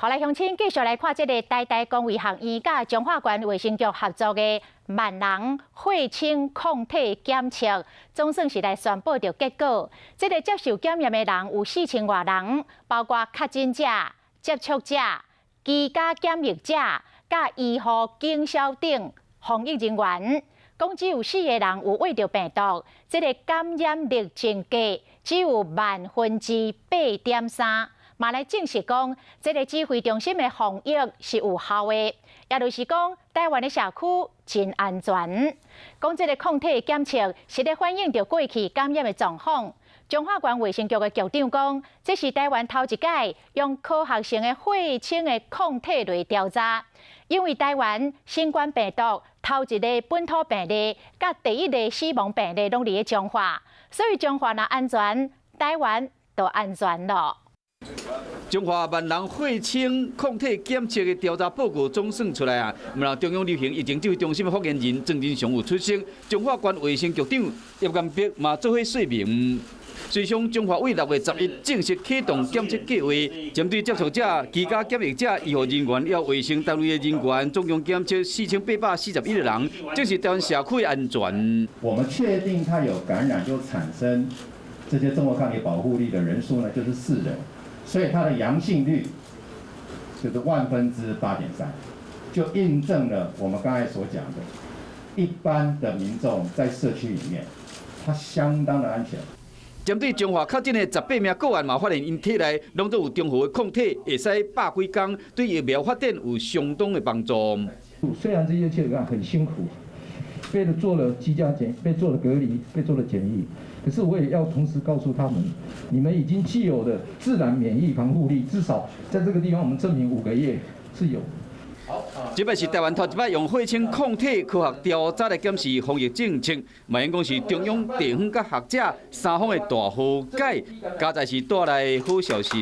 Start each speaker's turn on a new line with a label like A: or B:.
A: 好来，乡亲继续来看这个台大公卫学院甲中华县卫生局合作的万人血清抗体检测，总算是来宣布着结果。这个接受检验的人有4000多人，包括确诊者、接触者、居家检疫者、甲医护、警消等防疫人员。讲只有4个人有胃着病毒，这个感染率真低，只有8.3%。嘛来证实讲，这个指挥中心的防疫是有效的，也就是讲，台湾的社区真安全。讲这个抗体检测是咧反映着过去感染的状况。中华县卫生局的局长讲，这是台湾头一届用科学性的血清的抗体来调查，因为台湾新冠病毒头一个本土病例，甲第一个死亡病例拢伫咧中华，所以中华若安全，台湾就安全咯。
B: 中华万人血清抗体检测的调查报告总算出来啊！中央流行疫情指挥中心的发言人郑仁祥有出席，中华县卫生局长叶元碧嘛做伙说明。随上中华为6月11正式启动检测计划，针对接触者、居家检疫者、医护人员也卫生单位的人员，总共检测4841个人，这是台湾社区的安全。
C: 我们确定他有感染，就产生这些中和抗体保护力的人数呢，就是4人。所以它的阳性率就是8%，就印证了我们刚才所讲的，一般的民众在社区里面，它相当的安全。
B: 针对中华确诊的18名个案嘛，发现因体内拢都有中和的抗体，会使100几天，对疫苗发展有相当的帮助。
D: 虽然这些确诊很辛苦，被做了居家被做了隔离，被做了检疫。可是我也要同时告诉他们，你们已经具有的自然免疫防护力，至少在这个地方我们证明5个月是有。
B: 这摆是台湾头一摆用血清抗体科学调查来检视防疫政策，嘛应讲是中央、地方甲学者3方的大和解，加在是带来好消息。